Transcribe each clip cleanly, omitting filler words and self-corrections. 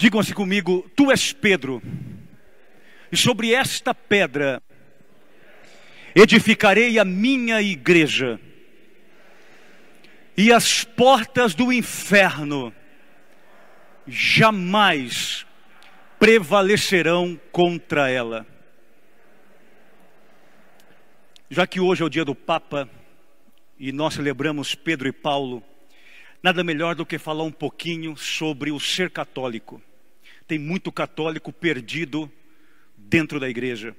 Digam-se comigo: tu és Pedro, e sobre esta pedra edificarei a minha igreja, e as portas do inferno jamais prevalecerão contra ela. Já que hoje é o dia do Papa e nós celebramos Pedro e Paulo, nada melhor do que falar um pouquinho sobre o ser católico. Tem muito católico perdido dentro da igreja.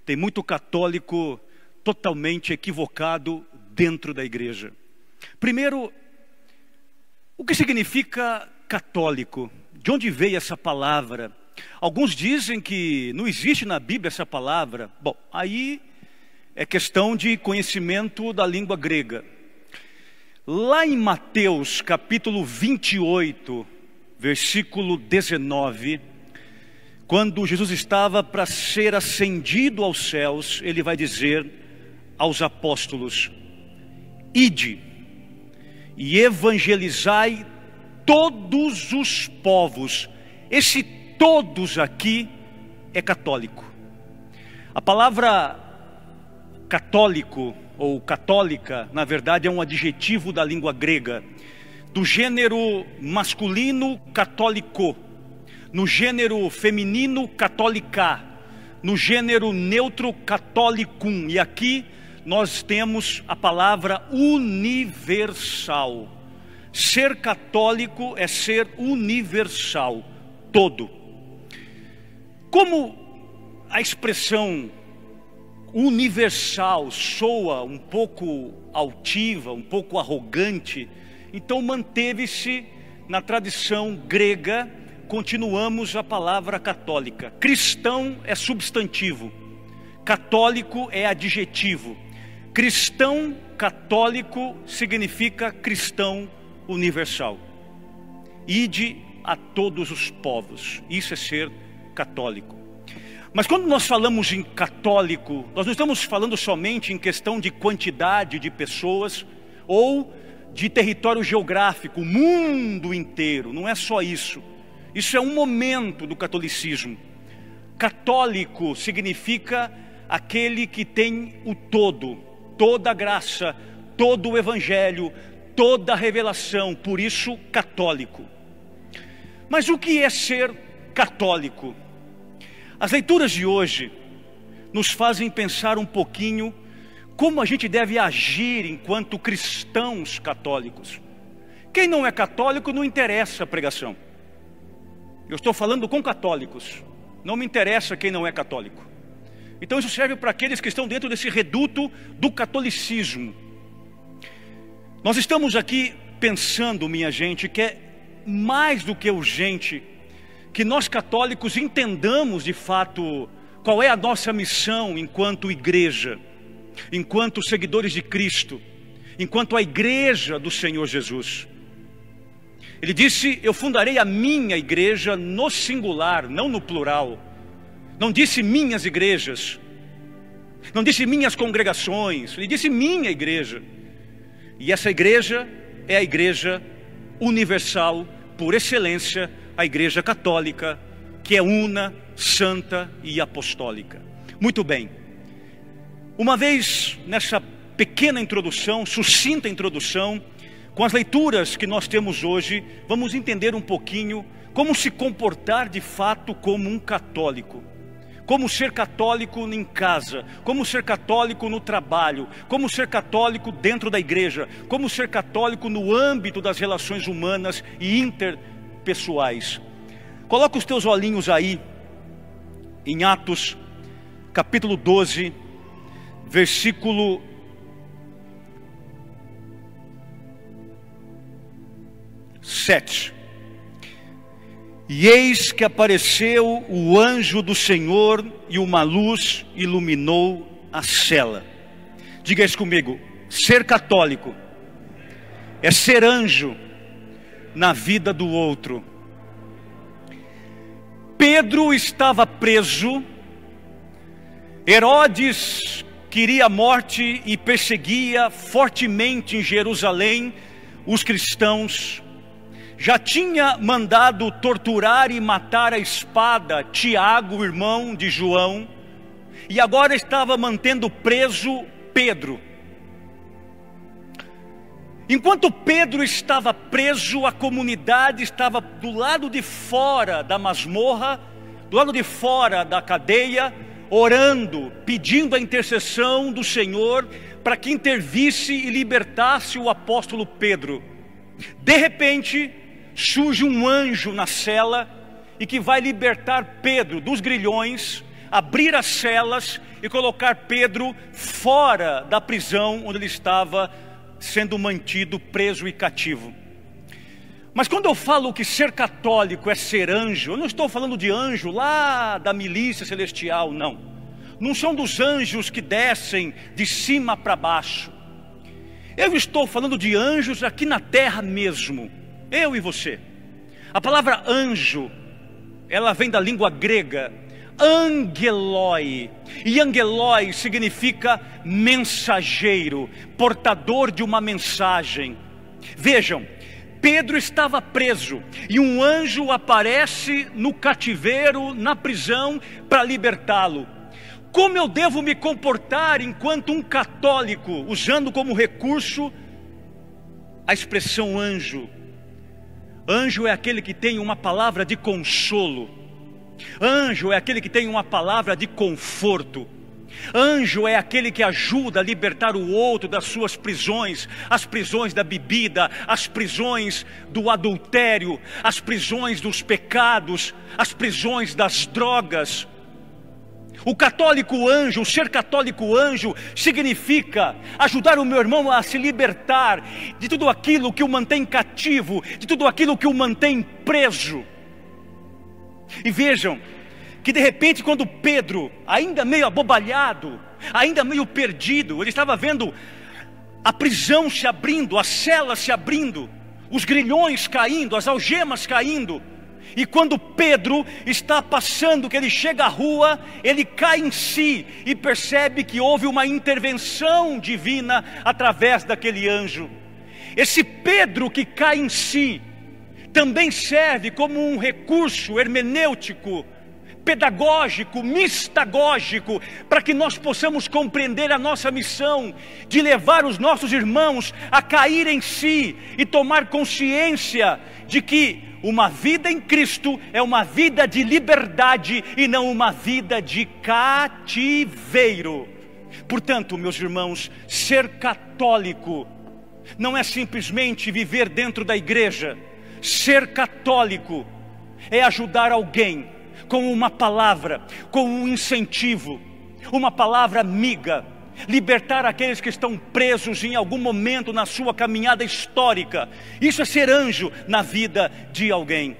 Tem muito católico totalmente equivocado dentro da igreja. Primeiro, o que significa católico? De onde veio essa palavra? Alguns dizem que não existe na Bíblia essa palavra. Bom, aí é questão de conhecimento da língua grega. Lá em Mateus capítulo 28, versículo 19, quando Jesus estava para ser ascendido aos céus, ele vai dizer aos apóstolos: ide e evangelizai todos os povos. Esse todos aqui é católico. A palavra católico ou católica, na verdade, é um adjetivo da língua grega, do gênero masculino católico, no gênero feminino católica, no gênero neutro catolicum. E aqui nós temos a palavra universal. Ser católico é ser universal, todo. Como a expressão universal soa um pouco altiva, um pouco arrogante, então manteve-se na tradição grega, continuamos a palavra católica. Cristão é substantivo, católico é adjetivo. Cristão católico significa cristão universal. Ide a todos os povos, isso é ser católico. Mas quando nós falamos em católico, nós não estamos falando somente em questão de quantidade de pessoas ou de território geográfico, o mundo inteiro. Não é só isso. Isso é um momento do catolicismo. Católico significa aquele que tem o todo, toda a graça, todo o evangelho, toda a revelação. Por isso, católico. Mas o que é ser católico? As leituras de hoje nos fazem pensar um pouquinho como a gente deve agir enquanto cristãos católicos. Quem não é católico não interessa a pregação. Eu estou falando com católicos, não me interessa quem não é católico. Então isso serve para aqueles que estão dentro desse reduto do catolicismo. Nós estamos aqui pensando, minha gente, que é mais do que urgente que nós católicos entendamos de fato qual é a nossa missão enquanto igreja, enquanto seguidores de Cristo, enquanto a igreja do Senhor Jesus. Ele disse: eu fundarei a minha igreja no singular, não no plural. Não disse minhas igrejas, não disse minhas congregações, ele disse minha igreja. E essa igreja é a igreja universal, por excelência, a igreja católica, que é una, santa e apostólica. Muito bem. Uma vez nessa pequena introdução, sucinta introdução, com as leituras que nós temos hoje, vamos entender um pouquinho como se comportar de fato como um católico. Como ser católico em casa, como ser católico no trabalho, como ser católico dentro da igreja, como ser católico no âmbito das relações humanas e interpessoais. Coloca os teus olhinhos aí em Atos capítulo 12, versículo 7. E eis que apareceu o anjo do Senhor, e uma luz iluminou a cela. Diga isso comigo: ser católico é ser anjo na vida do outro. Pedro estava preso, Herodes queria a morte e perseguia fortemente em Jerusalém os cristãos. já tinha mandado torturar e matar a espada Tiago, irmão de João, e agora estava mantendo preso Pedro. Enquanto Pedro estava preso, a comunidade estava do lado de fora da masmorra, do lado de fora da cadeia, orando, pedindo a intercessão do Senhor para que intervisse e libertasse o apóstolo Pedro. De repente, surge um anjo na cela e que vai libertar Pedro dos grilhões, abrir as celas e colocar Pedro fora da prisão onde ele estava sendo mantido preso e cativo. Mas quando eu falo que ser católico é ser anjo, eu não estou falando de anjo lá da milícia celestial, não. Não são dos anjos que descem de cima para baixo. Eu estou falando de anjos aqui na terra mesmo, eu e você. A palavra anjo, ela vem da língua grega, angeloi, e angeloi significa mensageiro, portador de uma mensagem. Vejam, Pedro estava preso e um anjo aparece no cativeiro, na prisão, para libertá-lo. Como eu devo me comportar enquanto um católico, usando como recurso a expressão anjo? Anjo é aquele que tem uma palavra de consolo. Anjo é aquele que tem uma palavra de conforto. Anjo é aquele que ajuda a libertar o outro das suas prisões, as prisões da bebida, as prisões do adultério, as prisões dos pecados, as prisões das drogas. O católico anjo, o ser católico anjo, significa ajudar o meu irmão a se libertar de tudo aquilo que o mantém cativo, de tudo aquilo que o mantém preso. E vejam que de repente, quando Pedro, ainda meio abobalhado, ainda meio perdido, ele estava vendo a prisão se abrindo, a cela se abrindo, os grilhões caindo, as algemas caindo. E quando Pedro está passando, que ele chega à rua, ele cai em si e percebe que houve uma intervenção divina através daquele anjo. Esse Pedro que cai em si também serve como um recurso hermenêutico, pedagógico, mistagógico, para que nós possamos compreender a nossa missão de levar os nossos irmãos a cair em si e tomar consciência de que uma vida em Cristo é uma vida de liberdade e não uma vida de cativeiro. Portanto, meus irmãos, ser católico não é simplesmente viver dentro da igreja. Ser católico é ajudar alguém com uma palavra, com um incentivo, uma palavra amiga, libertar aqueles que estão presos em algum momento na sua caminhada histórica. Isso é ser anjo na vida de alguém.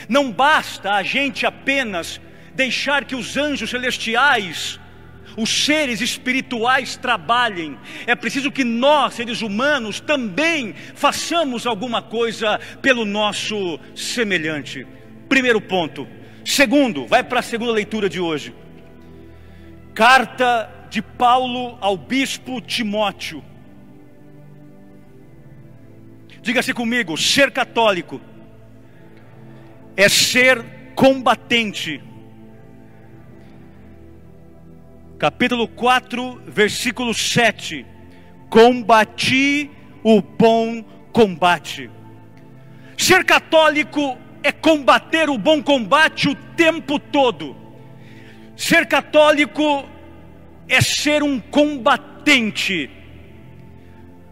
Não basta a gente apenas deixar que os anjos celestiais, os seres espirituais trabalhem. É preciso que nós, seres humanos, também façamos alguma coisa pelo nosso semelhante. Primeiro ponto. Segundo, vai para a segunda leitura de hoje. Carta de Paulo ao bispo Timóteo. Diga-se comigo, ser católico é ser combatente. Capítulo 4, versículo 7. Combati o bom combate. Ser católico é combater o bom combate o tempo todo. Ser católico é ser um combatente.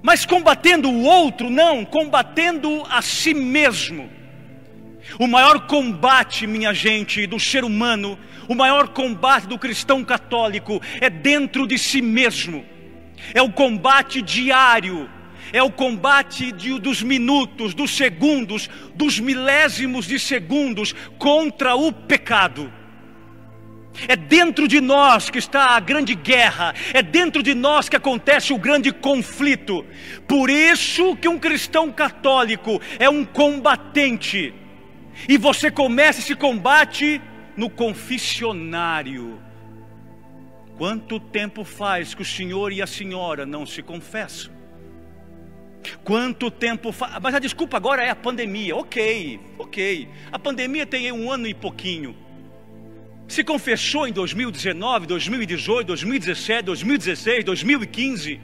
Mas combatendo o outro, não, combatendo a si mesmo. O maior combate, minha gente, do ser humano, o maior combate do cristão católico é dentro de si mesmo. É o combate diário, é o combate dos minutos, dos segundos, dos milésimos de segundos contra o pecado. É dentro de nós que está a grande guerra, é dentro de nós que acontece o grande conflito. Por isso que um cristão católico é um combatente. E você começa esse combate no confessionário. Quanto tempo faz que o senhor e a senhora não se confessam? Quanto tempo faz? Mas a desculpa agora é a pandemia. Ok. A pandemia tem 1 ano e pouquinho. Se confessou em 2019, 2018, 2017, 2016, 2015.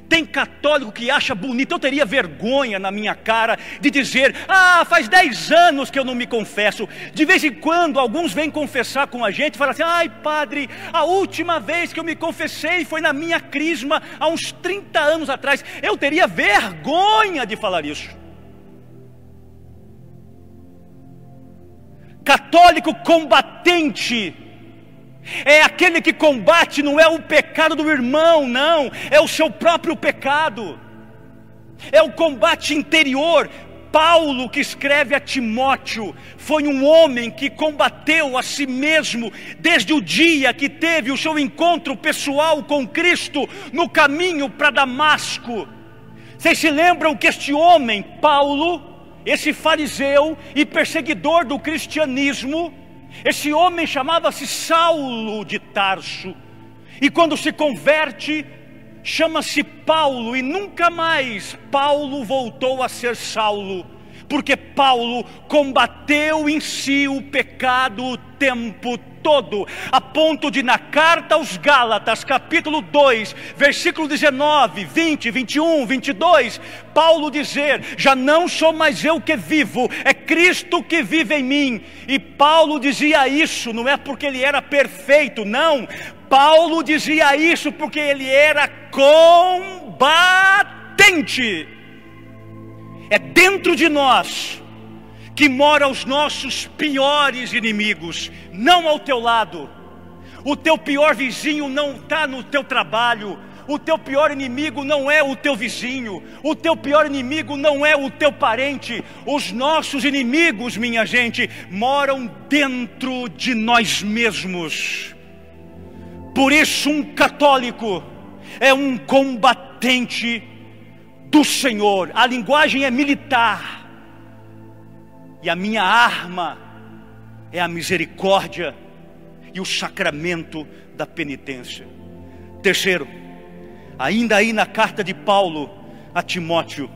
Tem católico que acha bonito. Eu teria vergonha na minha cara de dizer: ah, faz 10 anos que eu não me confesso. De vez em quando alguns vêm confessar com a gente e falam assim: ai padre, a última vez que eu me confessei foi na minha crisma há uns 30 anos atrás. Eu teria vergonha de falar isso. Católico combatente é aquele que combate, não é o pecado do irmão, não, é o seu próprio pecado, é o combate interior. Paulo, que escreve a Timóteo, foi um homem que combateu a si mesmo desde o dia que teve o seu encontro pessoal com Cristo no caminho para Damasco. Vocês se lembram que este homem, Paulo, esse fariseu e perseguidor do cristianismo, esse homem chamava-se Saulo de Tarso, e quando se converte, chama-se Paulo, e nunca mais Paulo voltou a ser Saulo, porque Paulo combateu em si o pecado o tempo todo, a ponto de na carta aos Gálatas, capítulo 2, versículo 19, 20, 21, 22, Paulo dizer: já não sou mais eu que vivo, é Cristo que vive em mim. E Paulo dizia isso não é porque ele era perfeito, não. Paulo dizia isso porque ele era combatente. É dentro de nós que moram os nossos piores inimigos, não ao teu lado. O teu pior vizinho não está no teu trabalho. O teu pior inimigo não é o teu vizinho. O teu pior inimigo não é o teu parente. Os nossos inimigos, minha gente, moram dentro de nós mesmos. Por isso um católico é um combatente do Senhor. A linguagem é militar. E a minha arma é a misericórdia e o sacramento da penitência. Terceiro, ainda aí na carta de Paulo a Timóteo,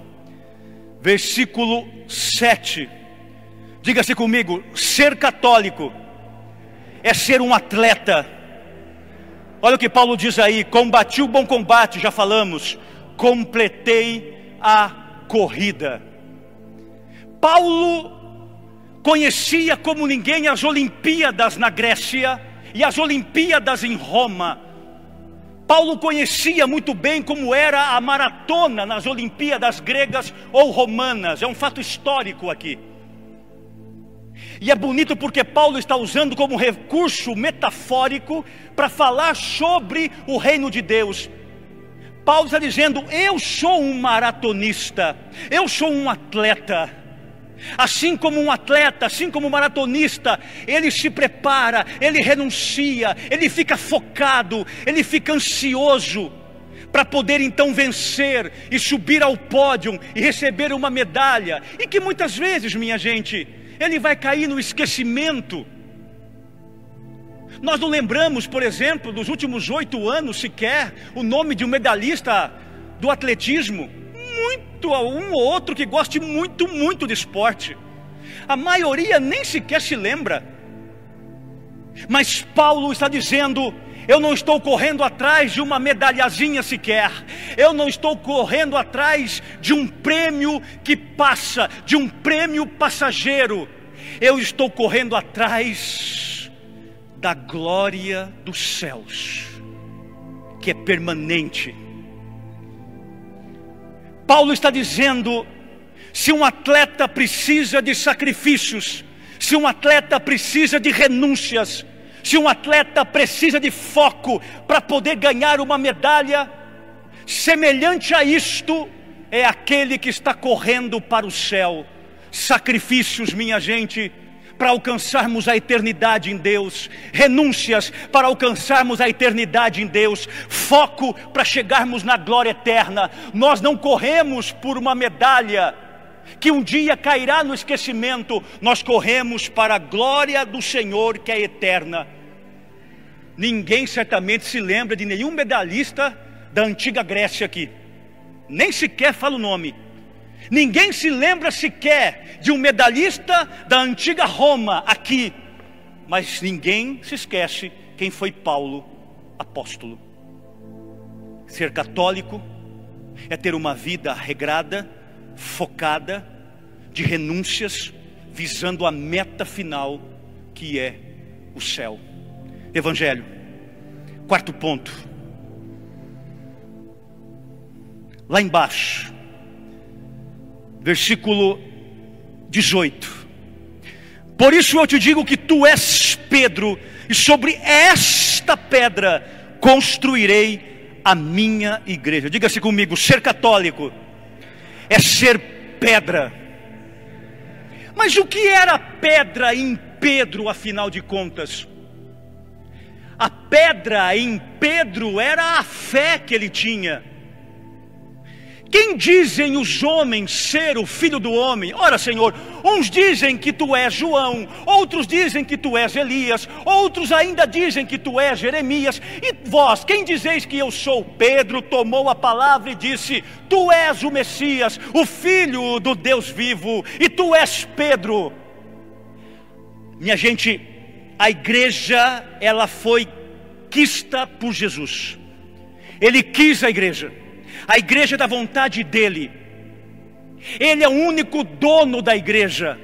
versículo 7. Diga-se comigo: ser católico é ser um atleta. Olha o que Paulo diz aí: combati o bom combate, já falamos, completei a corrida. Paulo conhecia como ninguém as Olimpíadas na Grécia e as Olimpíadas em Roma. Paulo conhecia muito bem como era a maratona nas Olimpíadas gregas ou romanas. É um fato histórico aqui. E é bonito porque Paulo está usando como recurso metafórico para falar sobre o reino de Deus. Paulo está dizendo: eu sou um maratonista, eu sou um atleta. Assim como um atleta, assim como um maratonista, ele se prepara, ele renuncia, ele fica focado, ele fica ansioso para poder então vencer e subir ao pódio e receber uma medalha, e que muitas vezes, minha gente, ele vai cair no esquecimento. Nós não lembramos, por exemplo, dos últimos 8 anos sequer, o nome de um medalhista do atletismo. Um ou outro que goste muito de esporte. A maioria nem sequer se lembra. Mas Paulo está dizendo: eu não estou correndo atrás de uma medalhazinha sequer. Eu não estou correndo atrás de um prêmio que passa, de um prêmio passageiro. Eu estou correndo atrás da glória dos céus, que é permanente. Paulo está dizendo: se um atleta precisa de sacrifícios, se um atleta precisa de renúncias, se um atleta precisa de foco para poder ganhar uma medalha, semelhante a isto é aquele que está correndo para o céu. Sacrifícios, minha gente, para alcançarmos a eternidade em Deus, renúncias para alcançarmos a eternidade em Deus, foco para chegarmos na glória eterna. Nós não corremos por uma medalha que um dia cairá no esquecimento, nós corremos para a glória do Senhor, que é eterna. Ninguém certamente se lembra de nenhum medalhista da antiga Grécia aqui. nem sequer fala o nome. Ninguém se lembra sequer de um medalhista da antiga Roma aqui. Mas ninguém se esquece quem foi Paulo, apóstolo. Ser católico é ter uma vida regrada, focada, de renúncias, visando a meta final, que é o céu. Evangelho. Quarto ponto. Lá embaixo, versículo 18. Por isso eu te digo que tu és Pedro, e sobre esta pedra construirei a minha igreja. Diga-se comigo, ser católico é ser pedra. Mas o que era pedra em Pedro, afinal de contas? A pedra em Pedro era a fé que ele tinha. Quem dizem os homens ser o filho do homem? Ora, Senhor, uns dizem que tu és João, outros dizem que tu és Elias, outros ainda dizem que tu és Jeremias. E vós, quem dizeis que eu sou? Pedro tomou a palavra e disse: tu és o Messias, o Filho do Deus vivo, e tu és Pedro. Minha gente, a igreja, ela foi quista por Jesus. Ele quis a igreja é da vontade dele. Ele é o único dono da igreja.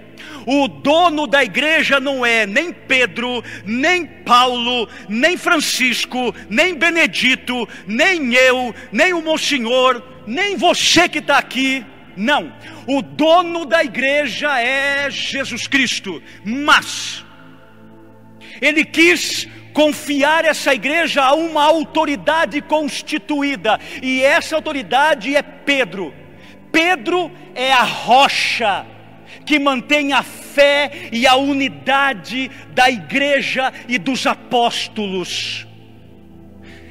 O dono da igreja não é nem Pedro, nem Paulo, nem Francisco, nem Benedito, nem eu, nem o Monsenhor, nem você que está aqui. Não, o dono da igreja é Jesus Cristo. Mas ele quis confiar essa igreja a uma autoridade constituída, e essa autoridade é Pedro. Pedro é a rocha que mantém a fé e a unidade da igreja e dos apóstolos.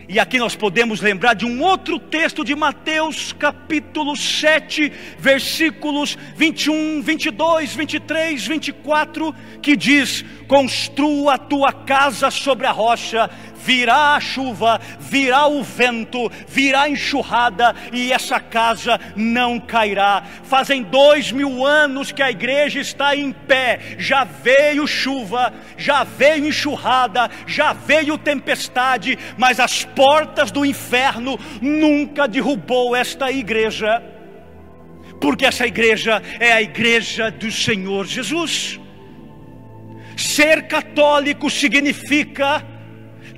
E aqui nós podemos lembrar de um outro texto de Mateus capítulo 7, versículos 21, 22, 23, 24, que diz: construa a tua casa sobre a rocha, virá a chuva, virá o vento, virá a enxurrada, e essa casa não cairá. Fazem 2000 anos que a igreja está em pé. Já veio chuva, já veio enxurrada, já veio tempestade, mas as portas do inferno nunca derrubou esta igreja, porque essa igreja é a igreja do Senhor Jesus. Ser católico significa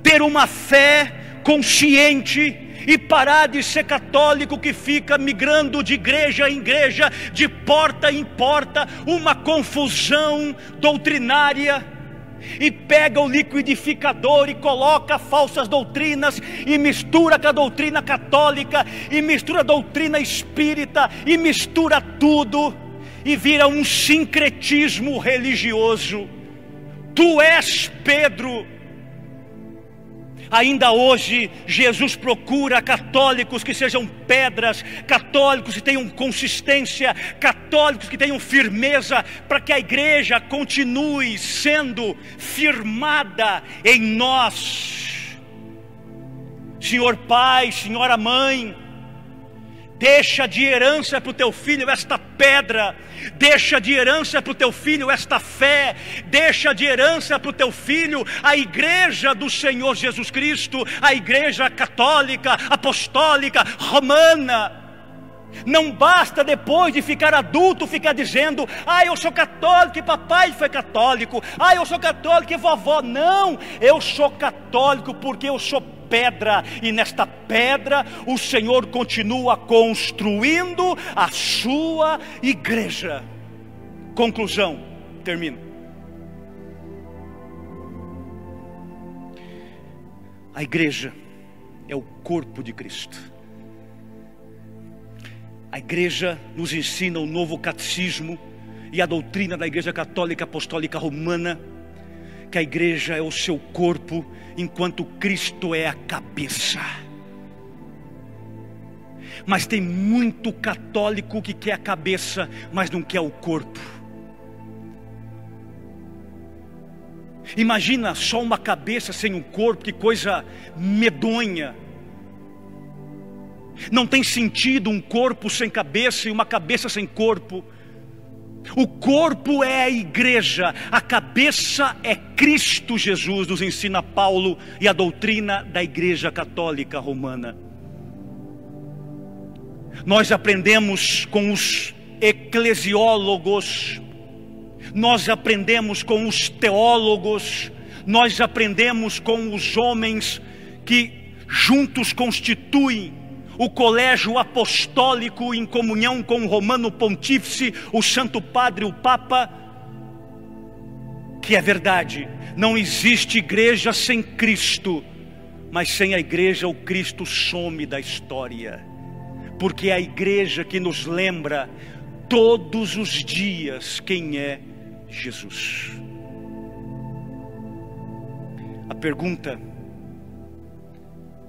ter uma fé consciente e parar de ser católico que fica migrando de igreja em igreja, de porta em porta, uma confusão doutrinária, e pega o liquidificador e coloca falsas doutrinas e mistura com a doutrina católica, e mistura a doutrina espírita, e mistura tudo, e vira um sincretismo religioso. Tu és Pedro. Ainda hoje Jesus procura católicos que sejam pedras, católicos que tenham consistência, católicos que tenham firmeza, para que a igreja continue sendo firmada em nós. Senhor Pai, Senhora Mãe, deixa de herança para o teu filho esta pedra, deixa de herança para o teu filho esta fé, deixa de herança para o teu filho a igreja do Senhor Jesus Cristo, a igreja católica, apostólica, romana. Não basta depois de ficar adulto ficar dizendo: ah, eu sou católico e papai foi católico, ah, eu sou católico e vovó. Não, eu sou católico porque eu sou pedra, e nesta pedra o Senhor continua construindo a sua igreja. Conclusão, termino. A igreja é o corpo de Cristo. A igreja nos ensina o novo catecismo e a doutrina da Igreja Católica Apostólica Romana, que a igreja é o seu corpo, enquanto Cristo é a cabeça. Mas tem muito católico que quer a cabeça, mas não quer o corpo. Imagina só uma cabeça sem um corpo, que coisa medonha. Não tem sentido um corpo sem cabeça e uma cabeça sem corpo. O corpo é a igreja, a cabeça é Cristo Jesus, nos ensina Paulo e a doutrina da Igreja Católica Romana. Nós aprendemos com os eclesiólogos, nós aprendemos com os teólogos, nós aprendemos com os homens que juntos constituem o colégio apostólico em comunhão com o Romano Pontífice, o Santo Padre, o Papa, que é verdade, não existe igreja sem Cristo, mas sem a igreja o Cristo some da história, porque é a igreja que nos lembra todos os dias quem é Jesus. A pergunta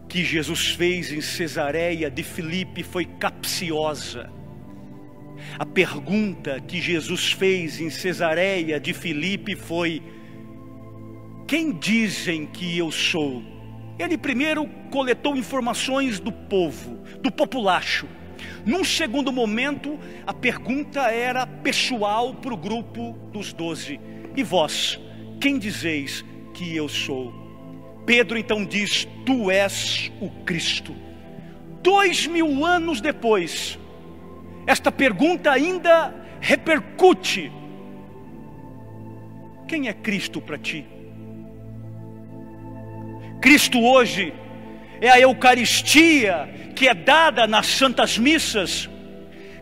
que Jesus fez em Cesareia de Filipe foi capciosa. A pergunta que Jesus fez em Cesareia de Filipe foi: quem dizem que eu sou? Ele primeiro coletou informações do povo, do populacho. Num segundo momento, a pergunta era pessoal para o grupo dos 12. E vós, quem dizeis que eu sou? Pedro então diz: tu és o Cristo. 2000 anos depois, esta pergunta ainda repercute. Quem é Cristo para ti? Cristo hoje é a Eucaristia que é dada nas Santas Missas.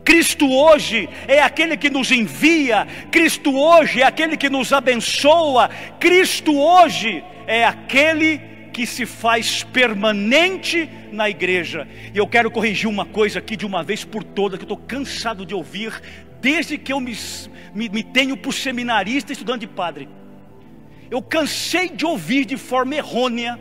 Cristo hoje é aquele que nos envia. Cristo hoje é aquele que nos abençoa. Cristo hoje é aquele que se faz permanente na igreja. E eu quero corrigir uma coisa aqui de uma vez por todas, que eu estou cansado de ouvir, desde que eu me tenho por seminarista, estudante de padre. Eu cansei de ouvir de forma errônea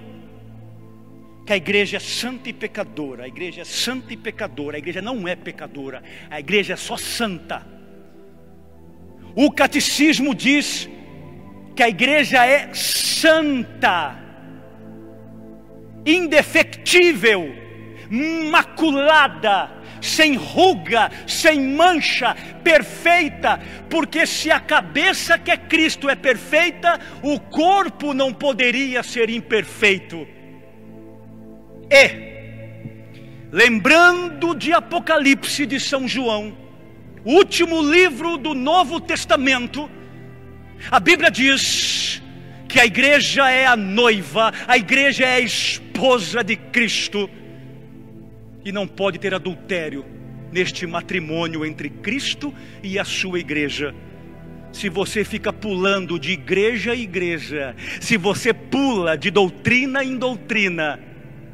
que a igreja é santa e pecadora. A igreja é santa e pecadora. A igreja não é pecadora, a igreja é só santa. O catecismo diz que a igreja é santa, indefectível, maculada, sem ruga, sem mancha, perfeita, porque se a cabeça que é Cristo é perfeita, o corpo não poderia ser imperfeito. E, lembrando de Apocalipse de São João, o último livro do Novo Testamento, a Bíblia diz que a igreja é a noiva, a igreja é a esposa de Cristo, e não pode ter adultério neste matrimônio entre Cristo e a sua igreja. Se você fica pulando de igreja em igreja, se você pula de doutrina em doutrina,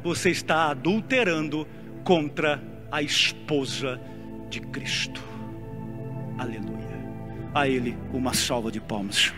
você está adulterando contra a esposa de Cristo. Aleluia. A Ele uma salva de palmas.